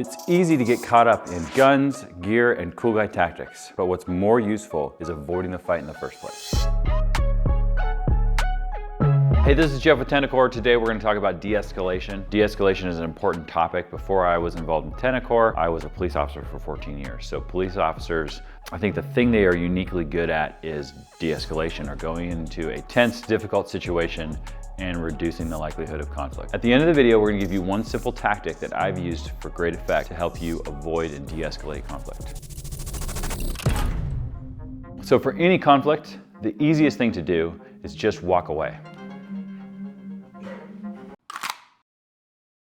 It's easy to get caught up in guns, gear, and cool guy tactics, but what's more useful is avoiding the fight in the first place. Hey, this is Jeff with Tenacor. Today we're going to talk about de-escalation. De-escalation is an important topic. Before I was involved in Tenacor, I was a police officer for 14 years. So police officers, I think the thing they are uniquely good at is de-escalation, or going into a tense, difficult situation and reducing the likelihood of conflict. At the end of the video, we're going to give you one simple tactic that I've used for great effect to help you avoid and de-escalate conflict. So for any conflict, the easiest thing to do is just walk away.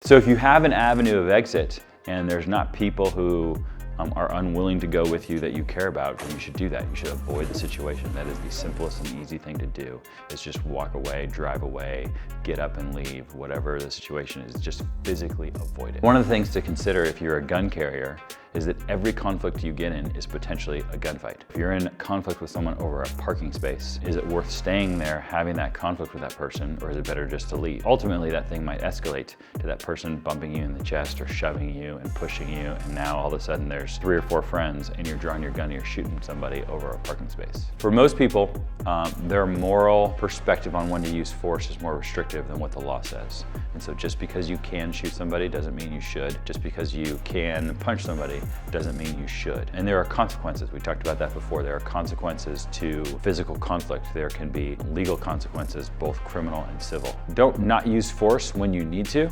So if you have an avenue of exit and there's not people who are unwilling to go with you that you care about, then you should do that. You should avoid the situation. That is the simplest and easy thing to do, is just walk away, drive away, get up and leave. Whatever the situation is, just physically avoid it. One of the things to consider if you're a gun carrier is that every conflict you get in is potentially a gunfight. If you're in conflict with someone over a parking space, is it worth staying there, having that conflict with that person, or is it better just to leave? Ultimately, that thing might escalate to that person bumping you in the chest or shoving you and pushing you, and now all of a sudden there's 3 or 4 friends and you're drawing your gun and you're shooting somebody over a parking space. For most people, their moral perspective on when to use force is more restrictive than what the law says. And so just because you can shoot somebody doesn't mean you should. Just because you can punch somebody doesn't mean you should. And there are consequences. We talked about that before. There are consequences to physical conflict. There can be legal consequences, both criminal and civil. Don't not use force when you need to,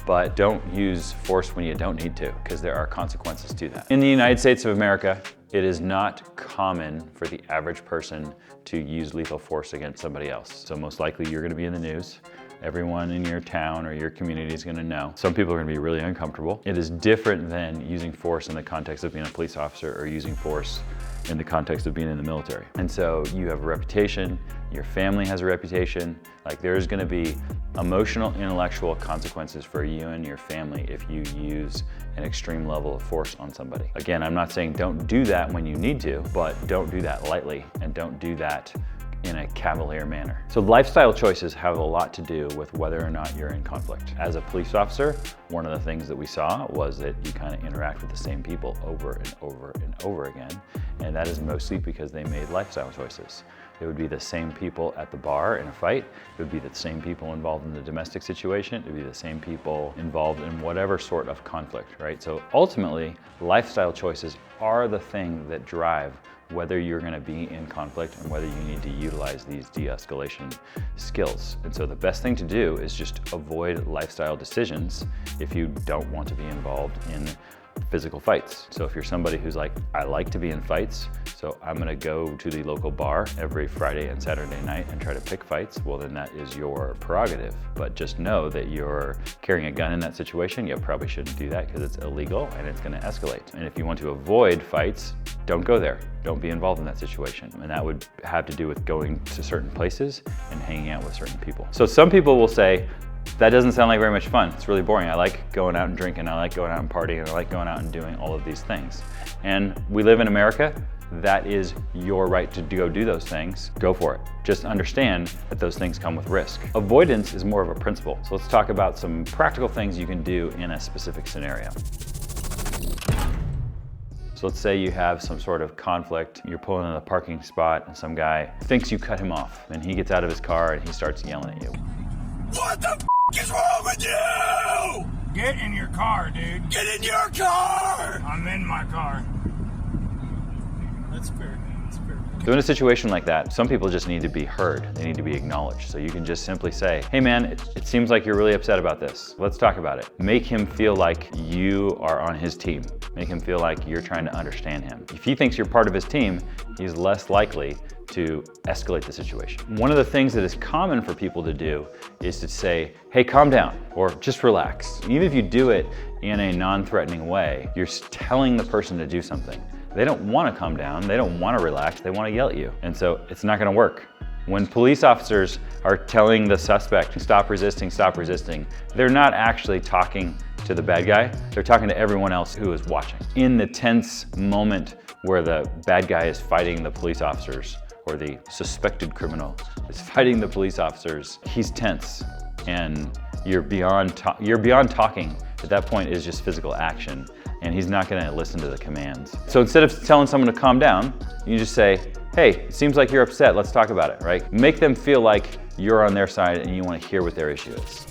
but don't use force when you don't need to, because there are consequences to that. In the United States of America, it is not common for the average person to use lethal force against somebody else. So most likely you're gonna be in the news. Everyone in your town or your community is going to know. Some people are going to be really uncomfortable. It is different than using force in the context of being a police officer or using force in the context of being in the military. And so you have a reputation, your family has a reputation. Like, there's going to be emotional, intellectual consequences for you and your family if you use an extreme level of force on somebody. Again, I'm not saying don't do that when you need to, but don't do that lightly, and don't do that in a cavalier manner. So lifestyle choices have a lot to do with whether or not you're in conflict. As a police officer, one of the things that we saw was that you kind of interact with the same people over and over and over again. And that is mostly because they made lifestyle choices. It would be the same people at the bar in a fight. It would be the same people involved in the domestic situation. It would be the same people involved in whatever sort of conflict, right? So ultimately, lifestyle choices are the thing that drive whether you're going to be in conflict and whether you need to utilize these de-escalation skills. And so the best thing to do is just avoid lifestyle decisions if you don't want to be involved in physical fights. So if you're somebody who's like, I like to be in fights, so I'm gonna go to the local bar every Friday and Saturday night and try to pick fights, well then that is your prerogative. But just know that you're carrying a gun in that situation. You probably shouldn't do that because it's illegal and it's gonna escalate. And if you want to avoid fights, don't go there. Don't be involved in that situation. And that would have to do with going to certain places and hanging out with certain people. So some people will say, that doesn't sound like very much fun. It's really boring. I like going out and drinking. I like going out and partying. And I like going out and doing all of these things. And we live in America. That is your right to go do those things. Go for it. Just understand that those things come with risk. Avoidance is more of a principle. So let's talk about some practical things you can do in a specific scenario. So let's say you have some sort of conflict. You're pulling in a parking spot and some guy thinks you cut him off, and he gets out of his car and he starts yelling at you. What the f is wrong with you? Get in your car, dude. Get in your car! I'm in my car. That's fair. That's fair. So in a situation like that, some people just need to be heard. They need to be acknowledged. So you can just simply say, hey man, it seems like you're really upset about this. Let's talk about it. Make him feel like you are on his team. Make him feel like you're trying to understand him. If he thinks you're part of his team, he's less likely to escalate the situation. One of the things that is common for people to do is to say, hey, calm down, or just relax. Even if you do it in a non-threatening way, you're telling the person to do something. They don't want to calm down, they don't want to relax, they want to yell at you. And so it's not going to work. When police officers are telling the suspect, stop resisting, they're not actually talking to the bad guy, they're talking to everyone else who is watching. In the tense moment where the bad guy is fighting the police officers, or the suspected criminal is fighting the police officers, he's tense, and you're beyond talking. at that point is just physical action, and he's not gonna listen to the commands. So instead of telling someone to calm down, you just say, hey, it seems like you're upset, let's talk about it, right? Make them feel like you're on their side and you wanna hear what their issue is.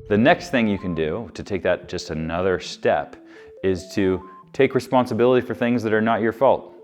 The next thing you can do to take that just another step is to take responsibility for things that are not your fault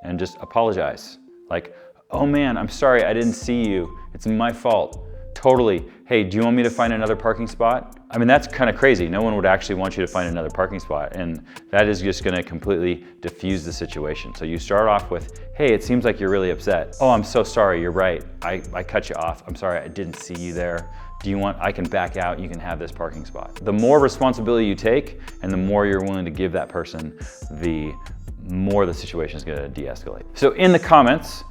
and just apologize. Like, oh man, I'm sorry, I didn't see you. It's my fault. Totally. Hey, do you want me to find another parking spot? I mean, that's kind of crazy. No one would actually want you to find another parking spot, and that is just gonna completely diffuse the situation. So you start off with, hey, it seems like you're really upset. Oh, I'm so sorry, you're right. I cut you off. I'm sorry, I didn't see you there. Do you want, I can back out, you can have this parking spot. The more responsibility you take and the more you're willing to give that person, the more the situation is gonna de-escalate. So in the comments,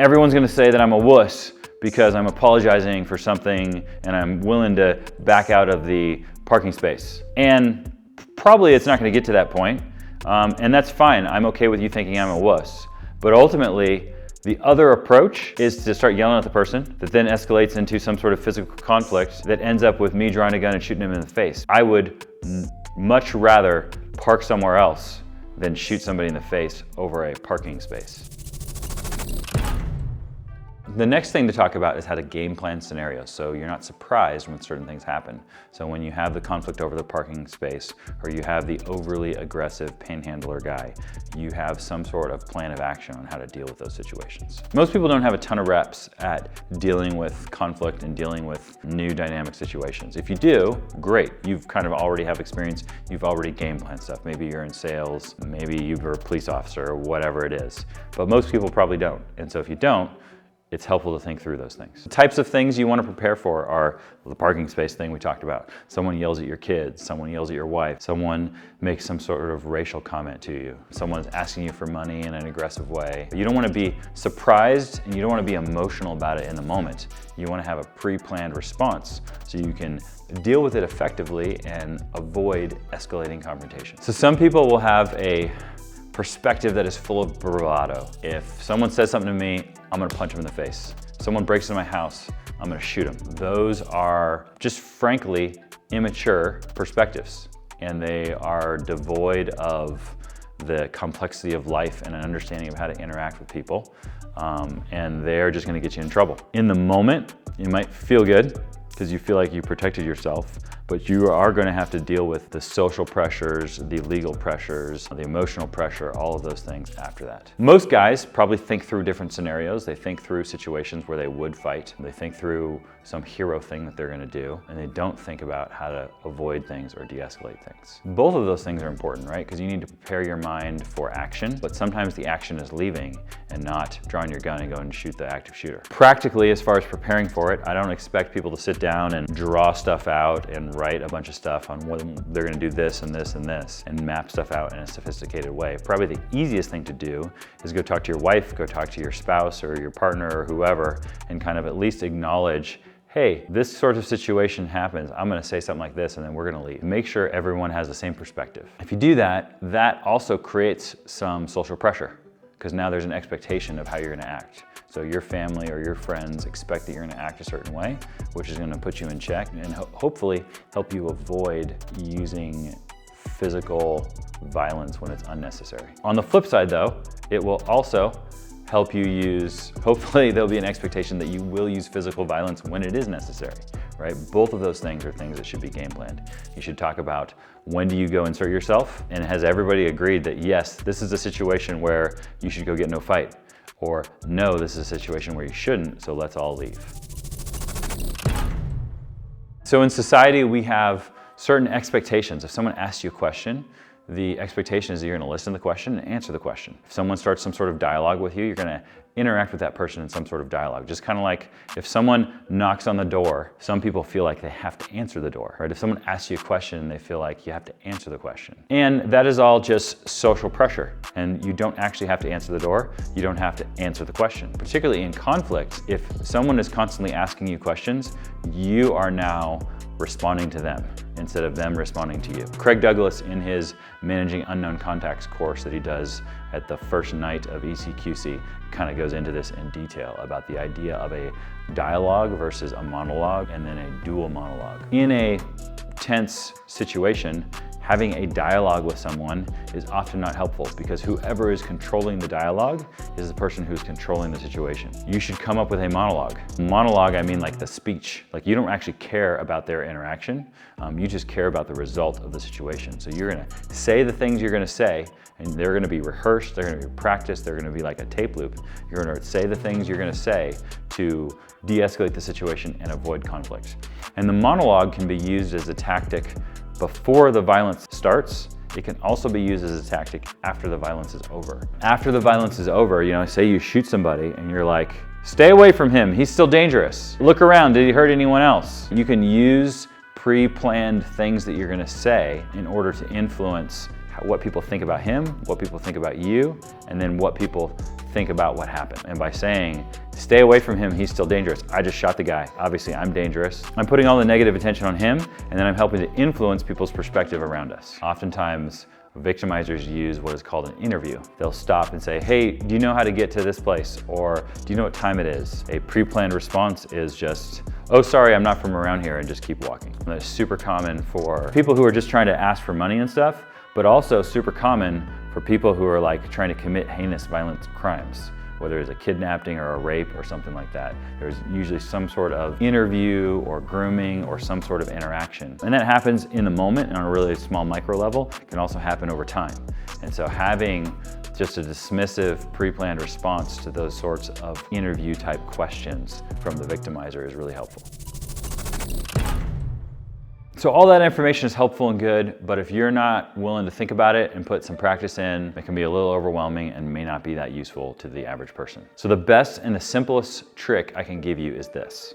everyone's gonna say that I'm a wuss because I'm apologizing for something and I'm willing to back out of the parking space. And probably it's not gonna get to that point, and that's fine. I'm okay with you thinking I'm a wuss. But ultimately, the other approach is to start yelling at the person that then escalates into some sort of physical conflict that ends up with me drawing a gun and shooting him in the face. I would much rather park somewhere else than shoot somebody in the face over a parking space. The next thing to talk about is how to game plan scenarios so you're not surprised when certain things happen. So when you have the conflict over the parking space, or you have the overly aggressive panhandler guy, you have some sort of plan of action on how to deal with those situations. Most people don't have a ton of reps at dealing with conflict and dealing with new dynamic situations. If you do, great. You've kind of already have experience. You've already game planned stuff. Maybe you're in sales, maybe you're a police officer, or whatever it is. But most people probably don't. And so if you don't, it's helpful to think through those things. The types of things you want to prepare for are the parking space thing we talked about. Someone yells at your kids, someone yells at your wife, someone makes some sort of racial comment to you, someone's asking you for money in an aggressive way. You don't want to be surprised and you don't want to be emotional about it in the moment. You want to have a pre-planned response so you can deal with it effectively and avoid escalating confrontation. So some people will have a perspective that is full of bravado. If someone says something to me, I'm gonna punch them in the face. If someone breaks into my house, I'm gonna shoot them. Those are just frankly immature perspectives, and they are devoid of the complexity of life and an understanding of how to interact with people, and they're just gonna get you in trouble. In the moment, you might feel good because you feel like you protected yourself, but you are going to have to deal with the social pressures, the legal pressures, the emotional pressure, all of those things after that. Most guys probably think through different scenarios. They think through situations where they would fight. They think through some hero thing that they're going to do, and they don't think about how to avoid things or de-escalate things. Both of those things are important, right? Because you need to prepare your mind for action, but sometimes the action is leaving and not drawing your gun and going to shoot the active shooter. Practically, as far as preparing for it, I don't expect people to sit down and draw stuff out and write a bunch of stuff on what they're gonna do this and this and this and map stuff out in a sophisticated way. Probably the easiest thing to do is go talk to your wife, go talk to your spouse or your partner or whoever, and kind of at least acknowledge, hey, this sort of situation happens, I'm gonna say something like this and then we're gonna leave. Make sure everyone has the same perspective. If you do that, that also creates some social pressure because now there's an expectation of how you're gonna act. So your family or your friends expect that you're gonna act a certain way, which is gonna put you in check and hopefully help you avoid using physical violence when it's unnecessary. On the flip side though, it will also help you use, hopefully there'll be an expectation that you will use physical violence when it is necessary, right? Both of those things are things that should be game planned. You should talk about when do you go insert yourself, and has everybody agreed that yes, this is a situation where you should go get in a fight, or no, this is a situation where you shouldn't, so let's all leave. So in society, we have certain expectations. If someone asks you a question, the expectation is that you're gonna listen to the question and answer the question. If someone starts some sort of dialogue with you, you're gonna interact with that person in some sort of dialogue. Just kind of like if someone knocks on the door, some people feel like they have to answer the door, right? If someone asks you a question, they feel like you have to answer the question. And that is all just social pressure. And you don't actually have to answer the door. You don't have to answer the question. Particularly in conflict, if someone is constantly asking you questions, you are now responding to them. instead of them responding to you. Craig Douglas, in his Managing Unknown Contacts course that he does at the first night of ECQC, kind of goes into this in detail about the idea of a dialogue versus a monologue and then a dual monologue. In a tense situation, having a dialogue with someone is often not helpful because whoever is controlling the dialogue is the person who's controlling the situation. You should come up with a monologue. Monologue, I mean like the speech. Like you don't actually care about their interaction, you just care about the result of the situation. So you're gonna say the things you're gonna say, and they're gonna be rehearsed, they're gonna be practiced, they're gonna be like a tape loop. You're gonna say the things you're gonna say to de-escalate the situation and avoid conflict. And the monologue can be used as a tactic before the violence starts. It can also be used as a tactic after the violence is over. After the violence is over, you know, say you shoot somebody and you're like, stay away from him, he's still dangerous. Look around, did he hurt anyone else? You can use pre-planned things that you're gonna say in order to influence what people think about him, what people think about you, and then what people think about what happened. And by saying, stay away from him, he's still dangerous. I just shot the guy. Obviously, I'm dangerous. I'm putting all the negative attention on him, and then I'm helping to influence people's perspective around us. Oftentimes, victimizers use what is called an interview. They'll stop and say, hey, do you know how to get to this place? Or do you know what time it is? A pre-planned response is just, oh, sorry, I'm not from around here, and just keep walking. And that's super common for people who are just trying to ask for money and stuff, but also super common for people who are like trying to commit heinous violent crimes, whether it's a kidnapping or a rape or something like that. There's usually some sort of interview or grooming or some sort of interaction. And that happens in the moment on a really small micro level, it can also happen over time. And so having just a dismissive pre-planned response to those sorts of interview type questions from the victimizer is really helpful. So all that information is helpful and good, but if you're not willing to think about it and put some practice in, it can be a little overwhelming and may not be that useful to the average person. So the best and the simplest trick I can give you is this: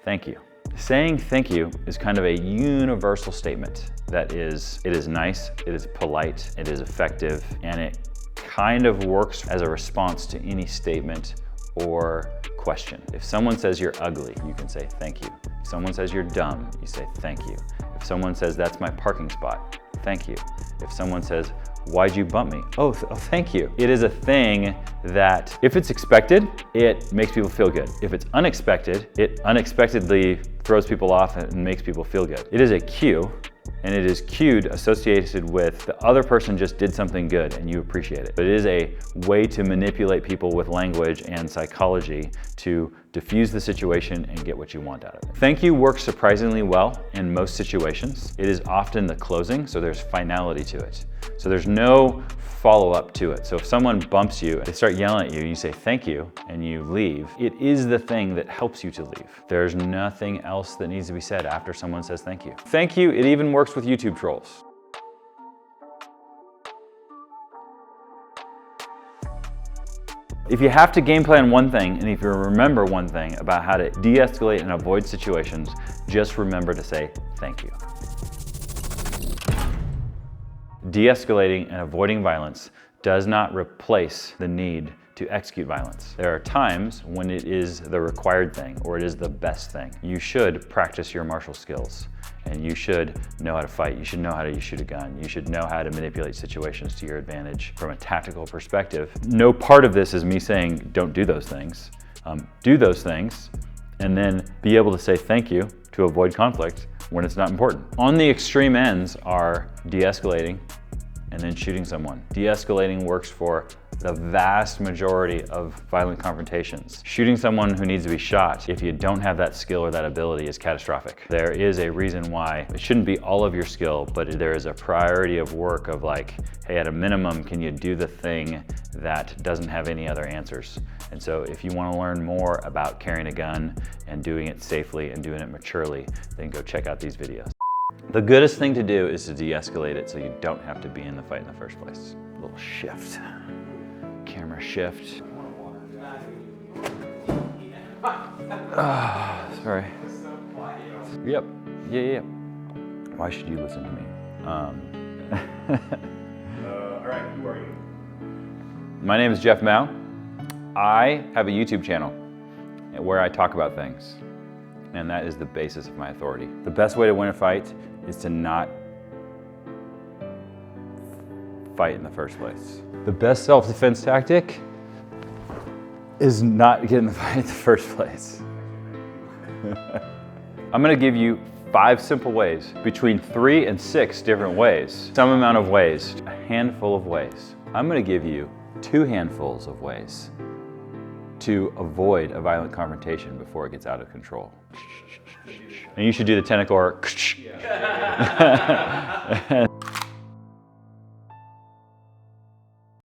thank you. Saying thank you is kind of a universal statement that it is nice, it is polite, it is effective, and it kind of works as a response to any statement or question. If someone says you're ugly, you can say thank you. If someone says you're dumb, you say thank you. If someone says that's my parking spot, thank you. If someone says, why'd you bump me? Oh, thank you. It is a thing that if it's expected, it makes people feel good. If it's unexpected, it unexpectedly throws people off and makes people feel good. It is a cue, and it is cued associated with the other person just did something good and you appreciate it. But it is a way to manipulate people with language and psychology to diffuse the situation and get what you want out of it. Thank you works surprisingly well in most situations. It is often the closing, so there's finality to it. So there's no follow-up to it. So if someone bumps you, they start yelling at you, you say thank you, and you leave, it is the thing that helps you to leave. There's nothing else that needs to be said after someone says thank you. Thank you, it even works with YouTube trolls. If you have to game plan one thing, and if you remember one thing about how to de-escalate and avoid situations, just remember to say thank you. De-escalating and avoiding violence does not replace the need to execute violence. There are times when it is the required thing or it is the best thing. You should practice your martial skills and you should know how to fight. You should know how to shoot a gun. You should know how to manipulate situations to your advantage from a tactical perspective. No part of this is me saying don't do those things. Do those things and then be able to say thank you to avoid conflict when it's not important. On the extreme ends are de-escalating and then shooting someone. De-escalating works for the vast majority of violent confrontations. Shooting someone who needs to be shot, if you don't have that skill or that ability, is catastrophic. There is a reason why it shouldn't be all of your skill, but there is a priority of work of like, hey, at a minimum, can you do the thing that doesn't have any other answers? And so if you want to learn more about carrying a gun and doing it safely and doing it maturely, then go check out these videos. The goodest thing to do is to de-escalate it so you don't have to be in the fight in the first place. A little shift. Camera shift. Sorry. Yep. Yeah. Why should you listen to me? All right, who are you? My name is Jeff Mao. I have a YouTube channel where I talk about things, and that is the basis of my authority. The best way to win a fight is to not fight in the first place. The best self-defense tactic is not get in the fight in the first place. I'm gonna give you 5 simple ways, between 3 and 6 different ways, some amount of ways, a handful of ways. I'm gonna give you 2 handfuls of ways to avoid a violent confrontation before it gets out of control. And you should do the tentacle or